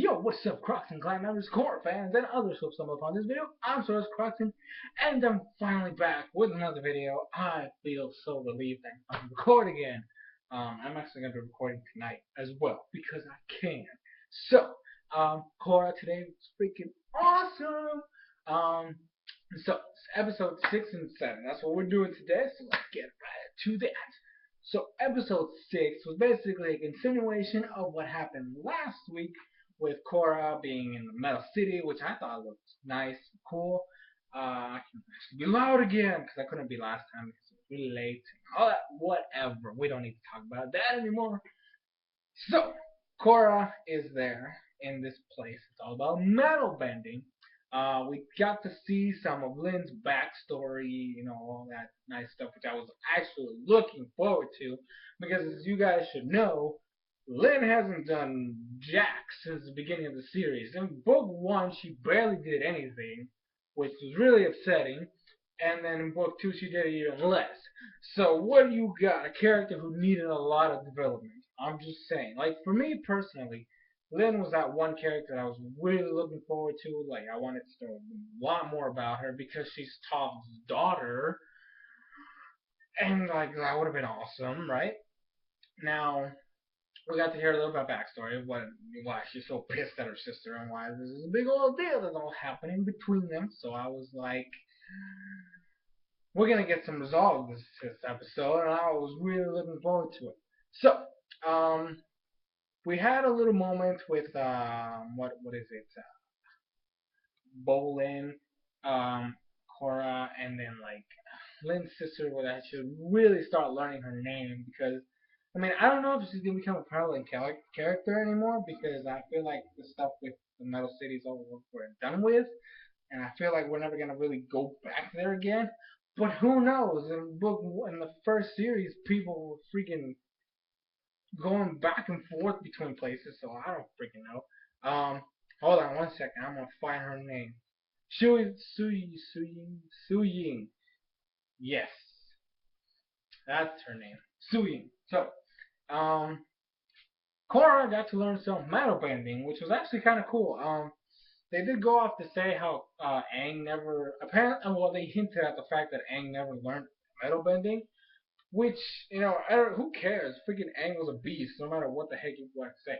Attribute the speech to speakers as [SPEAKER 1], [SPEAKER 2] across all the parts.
[SPEAKER 1] Yo, what's up, Crocs and Clan members, Korra fans, and others who have stumbled upon this video? I'm SoresanCrockxen, and I'm finally back with another video. I feel so relieved that I'm recording again. I'm actually going to be recording tonight as well, because I can. So, Korra today was freaking awesome! So, it's episode 6 and 7. That's what we're doing today, so let's get right to that. So, episode 6 was basically a continuation of what happened last week with Korra being in the Metal City, which I thought looked nice and cool. I can actually be loud again because I couldn't be last time because it was really late. All that, whatever. We don't need to talk about that anymore. So, Korra is there in this place. It's all about metal bending. We got to see some of Lynn's backstory, all that nice stuff, which I was actually looking forward to, because as you guys should know, Lynn hasn't done jack since the beginning of the series. In book 1, she barely did anything, which was really upsetting, and then in book 2, she did even less. So what do you got? A character who needed a lot of development. I'm just saying. Like, for me personally, Lynn was that one character I was really looking forward to. Like, I wanted to know a lot more about her because she's Top's daughter. And, like, that would have been awesome, right? Now, we got to hear a little bit of backstory of why she's so pissed at her sister and why this is a big old deal that's all happening between them. So I was like, we're gonna get some resolve this episode, and I was really looking forward to it. So, we had a little moment with what is it? Bolin, Korra, and then like Lynn's sister, where I should really start learning her name because I mean I don't know if she's gonna become a prevalent character anymore because I feel like the stuff with the Metal City is all we're done with, and I feel like we're never gonna really go back there again. But who knows? In the first series, people were freaking going back and forth between places, so I don't freaking know. Hold on one second. I'm gonna find her name. Su Ying. Yes, that's her name. Su Ying. So, um, Korra got to learn some metal bending, which was actually kind of cool. They did go off to say how Aang never apparently well they hinted at the fact that Aang never learned metal bending, which I don't who cares? Freaking Aang was a beast, no matter what the heck you want to say.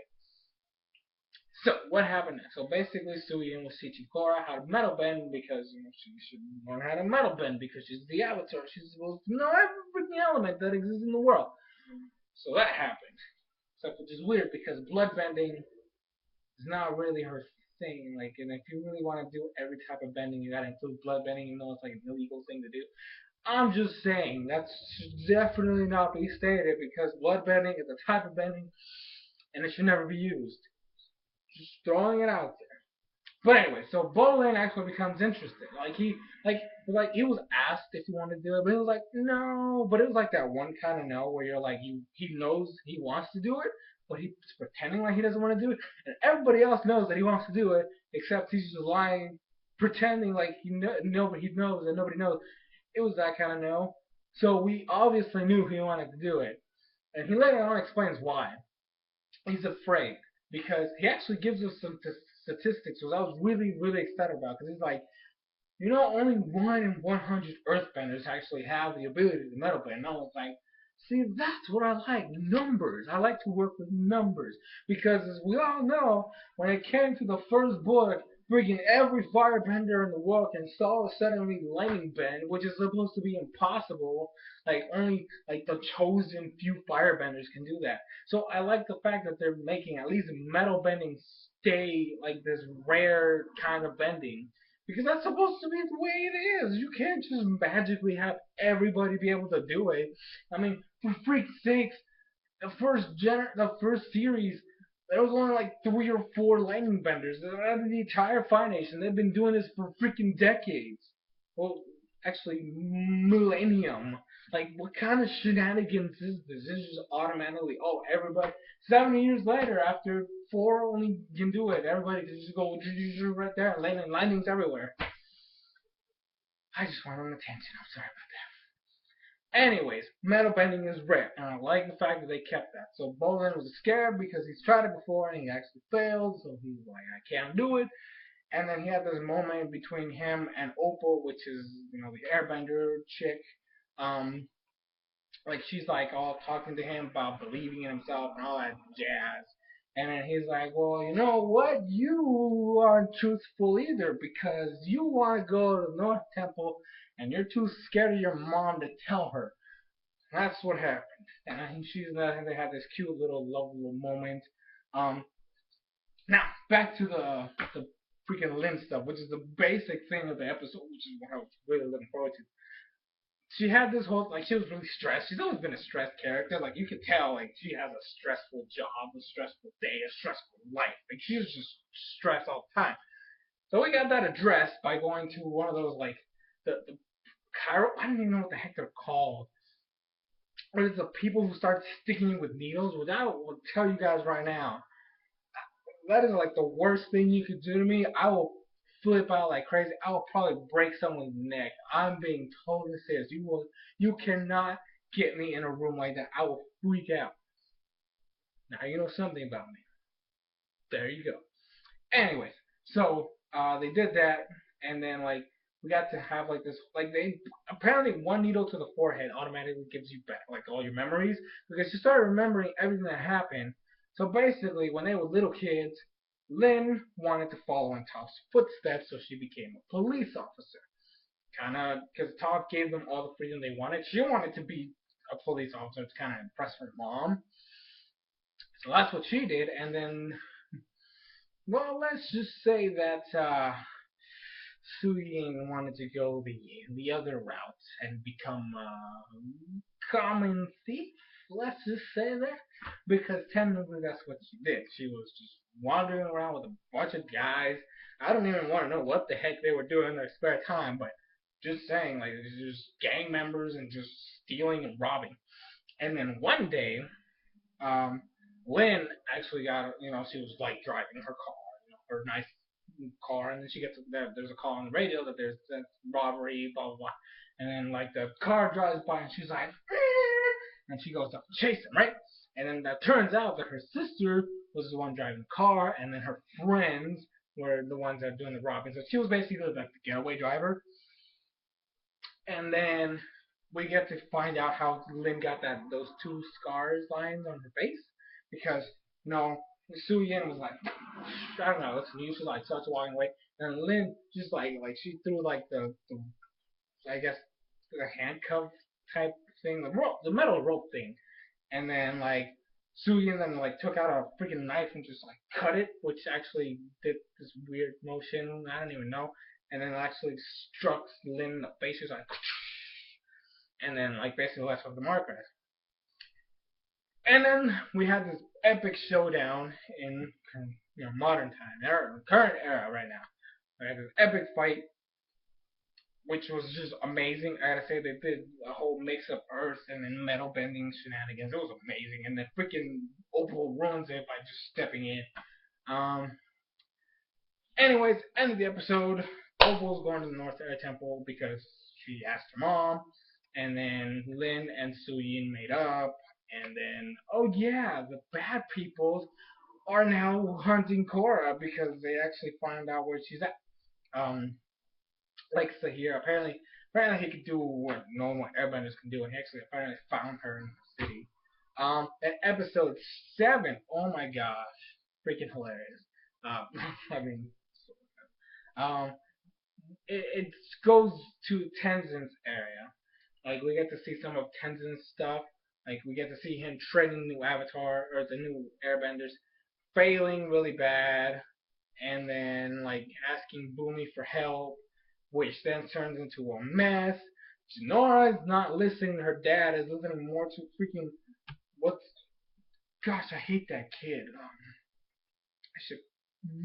[SPEAKER 1] So what happened next? So basically, Suyin was teaching Korra how to metal bend because she should learn how to metal bend because she's the Avatar. She's supposed to know every freaking element that exists in the world. So that happened. Except which is weird because blood bending is not really her thing. Like, and if you really want to do every type of bending, you gotta include blood bending, even though it's like an illegal thing to do. I'm just saying that should definitely not be stated because blood bending is a type of bending and it should never be used. Just throwing it out there. But anyway, so Bolin actually becomes interested. He was asked if he wanted to do it, but he was like, no. But it was like that one kind of no where you're like, he knows he wants to do it, but he's pretending like he doesn't want to do it, and everybody else knows that he wants to do it, except he's just lying, pretending like nobody knows and nobody knows. It was that kind of no. So we obviously knew he wanted to do it, and he later on explains why. He's afraid because he actually gives us some statistics, which I was really, really excited about. Because he's like, only 1 in 100 Earthbenders actually have the ability to metal bend. And I was like, see, that's what I like, numbers. I like to work with numbers because, as we all know, when it came to the first book, freaking every firebender in the world can solve suddenly lightning bend, which is supposed to be impossible. Like only like the chosen few firebenders can do that. So I like the fact that they're making at least metal bending stay like this rare kind of bending. Because that's supposed to be the way it is. You can't just magically have everybody be able to do it. I mean, for freak's sakes, the first series, there was only like 3 or 4 lightning benders. Out of the entire Fire Nation, they've been doing this for freaking decades. Well, actually, millennium. Like, what kind of shenanigans is this? This is just automatically, everybody. 70 years later, after 4 only can do it, everybody can just go right there and lightning's everywhere. I just went on a tangent. I'm sorry about that. Anyways, metal bending is rare, and I like the fact that they kept that. So Bolin was scared because he's tried it before and he actually failed, so he was like, I can't do it. And then he had this moment between him and Opal, which is, the airbender chick. Um, like she's like all talking to him about believing in himself and all that jazz. And then he's like, well, you know what? You aren't truthful either because you want to go to the North Temple and you're too scared of your mom to tell her. That's what happened. And they had this cute little lovable moment. Um, Now back to the freaking Lynn stuff, which is the basic thing of the episode, which is what I was really looking forward to. She had this whole she was really stressed. She's always been a stressed character. Like you could tell, she has a stressful job, a stressful day, a stressful life. Like she was just stressed all the time. So we got that addressed by going to one of those the chiro. I don't even know what the heck they're called. Or it's the people who start sticking you with needles, which I will tell you guys right now. That is like the worst thing you could do to me. I will flip out like crazy. I will probably break someone's neck. I'm being totally serious. You cannot get me in a room like that. I will freak out. Now you know something about me. There you go. Anyways, so they did that, and then we got to have this they apparently one needle to the forehead automatically gives you back all your memories because you started remembering everything that happened. So basically, when they were little kids, Lynn wanted to follow in Toph's footsteps, so she became a police officer. Kind of because Toph gave them all the freedom they wanted. She wanted to be a police officer to kind of impress her mom. So that's what she did, and then well, let's just say that Su Ying wanted to go the other route and become a common thief. Let's just say that because technically that's what she did. She was just wandering around with a bunch of guys. I don't even want to know what the heck they were doing in their spare time, but just saying, just gang members and just stealing and robbing. And then one day, um, Lynn actually got, she was driving her car, her nice car, and then she gets there's a call on the radio that there's that robbery, blah blah blah, and then the car drives by and she's like, and she goes up to chase him, right? And then that turns out that her sister was the one driving the car, and then her friends were the ones that were doing the robbing. So she was basically like the getaway driver. And then we get to find out how Lynn got those two scars lines on her face because Su Yin was like, I don't know, let's use she starts walking away, and Lynn just she threw the I guess the handcuff type thing, the metal rope thing, and then Su Yin then took out a freaking knife and just cut it, which actually did this weird motion I don't even know, and then actually struck Lynn in the face. She was like, and then basically that's what the marker is. And then we had this epic showdown in modern time, current era right now. We had this epic fight, which was just amazing. I gotta say, they did a whole mix of earth and then metal bending shenanigans. It was amazing, and then freaking Opal ruins it by just stepping in. Um. Anyways, end of the episode. Opal's going to the North Air Temple because she asked her mom, and then Lynn and Su Yin made up, and then oh yeah, the bad people are now hunting Korra because they actually found out where she's at. Um, like Sahir, apparently he could do what normal airbenders can do, and he actually apparently found her in the city. And episode 7, oh my gosh, freaking hilarious. I mean, um, it goes to Tenzin's area. We get to see some of Tenzin's stuff. We get to see him training new Avatar or the new Airbenders, failing really bad, and then asking Boomy for help, which then turns into a mess. Jinora is not listening to her dad; is listening more to freaking what's. Gosh, I hate that kid. I should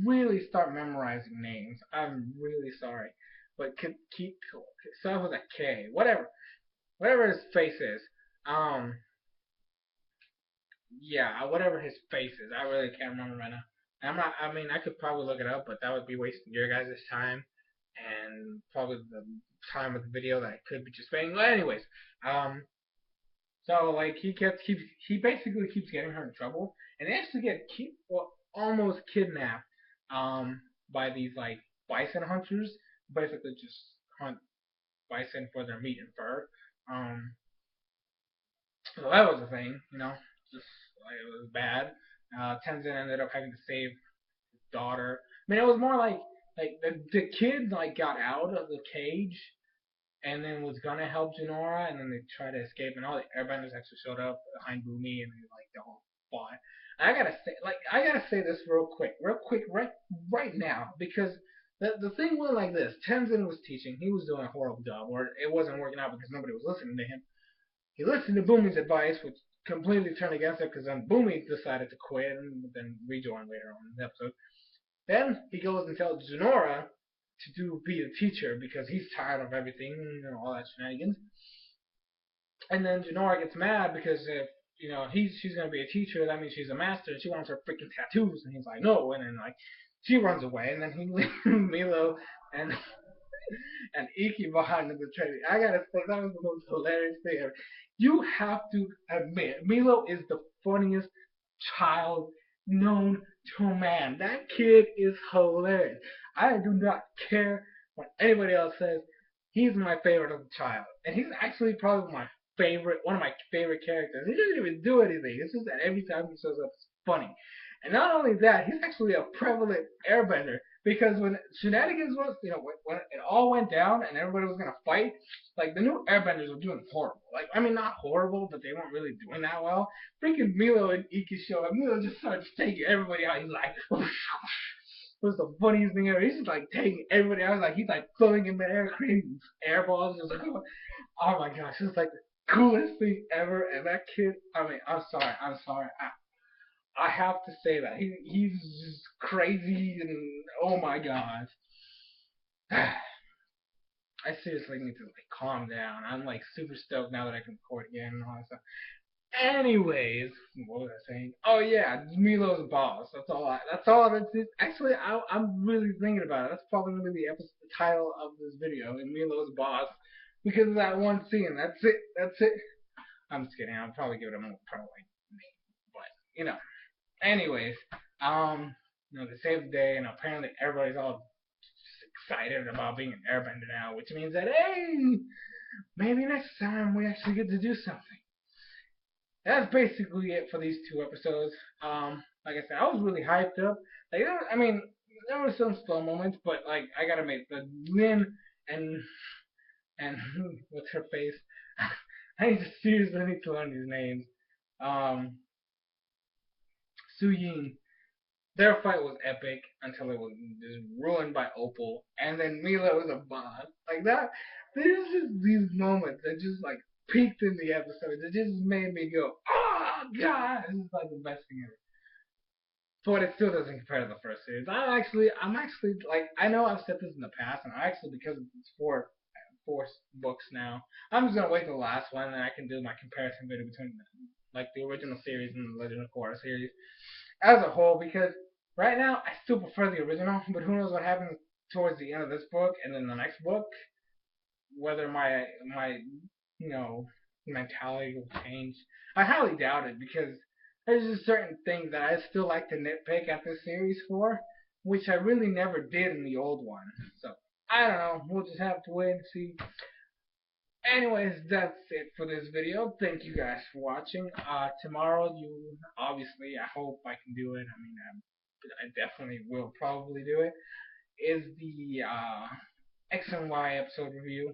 [SPEAKER 1] really start memorizing names. I'm really sorry, but keep start with a K. Whatever his face is. Um, yeah, whatever his face is. I really can't remember right now. I'm not. I mean, I could probably look it up, but that would be wasting your guys' time and probably the time of the video that I could be just spending. Well, anyways, So like he basically keeps getting her in trouble, and they actually almost kidnapped um by these like bison hunters, basically just hunt bison for their meat and fur. Um, so that was a thing, just like it was bad. Tenzin ended up having to save his daughter. I mean, it was more like the kid like got out of the cage and then was gonna help Janora, and then they tried to escape, and all the airbenders actually showed up behind Boomy, and they like the whole fought. I gotta say this real quick, right now, because the thing went like this: Tenzin was teaching, he was doing a horrible job, or it wasn't working out because nobody was listening to him. He listened to Boomy's advice, which completely turned against it, because then Boomy decided to quit and then rejoin later on in the episode. Then he goes and tells Janora to be a teacher because he's tired of everything, all that shenanigans. And then Janora gets mad because if she's gonna be a teacher, that means she's a master, and she wants her freaking tattoos, and he's like no, and then like she runs away, and then he leaves Meelo and and Iki behind in the training. I gotta say that was the most hilarious thing ever. You have to admit, Meelo is the funniest child known to man. That kid is hilarious. I do not care what anybody else says. He's my favorite of the child, and he's actually probably one of my favorite characters. He doesn't even do anything. It's just that every time he shows up, it's funny. And not only that, he's actually a prevalent airbender because when shenanigans was, when it all went down and everybody was gonna fight, like the new airbenders were doing horrible. Like I mean, not horrible, but they weren't really doing that well. Freaking Meelo and Iki show up. Meelo just starts taking everybody out. He's like, it was the funniest thing ever. He's just like taking everybody out. He's like throwing in the air, creating air balls. Just like, oh my gosh, it's like the coolest thing ever. And that kid, I mean, I'm sorry. I have to say that he's just crazy and oh my god. I seriously need to like calm down. I'm like super stoked now that I can record again and all that stuff. Anyways, what was I saying? Oh yeah, Milo's boss. That's all. That's all. That's it. Actually, I'm really thinking about it. That's probably gonna be the title of this video. Milo's boss, because of that one scene. That's it. That's it. I'm just kidding. I'll probably give it a more pro like name, but anyways, they saved the day, and apparently everybody's all excited about being an airbender now, which means that hey, maybe next time we actually get to do something. That's basically it for these two episodes. Like I said, I was really hyped up. I mean, there were some slow moments, but like I gotta make the Lynn and what's her face. I seriously need to learn these names. Um, Su Ying. Their fight was epic until it was just ruined by Opal, and then Meelo was a boss. Like that, there's just these moments that just like peaked in the episode. It just made me go, oh god, this is like the best thing ever. But it still doesn't compare to the first series. I'm actually like, I know I've said this in the past, and I actually because it's four books now, I'm just gonna wait till the last one, and I can do my comparison video between like the original series and the Legend of Korra series as a whole, because right now I still prefer the original, but who knows what happens towards the end of this book and then the next book, whether my you know mentality will change. I highly doubt it because there's just certain things that I still like to nitpick at this series for, which I really never did in the old one. So I don't know. We'll just have to wait and see. Anyways, that's it for this video. Thank you guys for watching. Tomorrow, you obviously, I hope I can do it. I mean, I definitely will probably do it. Is the X and Y episode review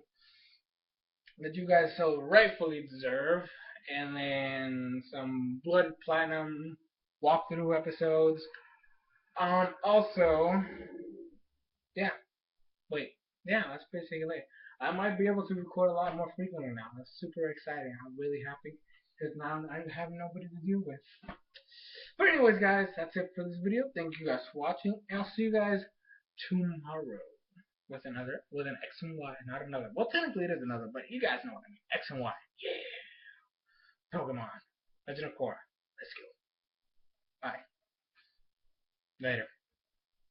[SPEAKER 1] that you guys so rightfully deserve, and then some Blood Platinum walkthrough episodes. Also, yeah, wait, yeah, that's basically it. I might be able to record a lot more frequently now. That's super exciting. I'm really happy because now I have nobody to deal with. But anyways, guys, that's it for this video. Thank you guys for watching, and I'll see you guys tomorrow with an X and Y, not another. Well, technically it is another, but you guys know what I mean. X and Y. Yeah. Pokemon. Legend of Korra. Let's go. Bye. Later.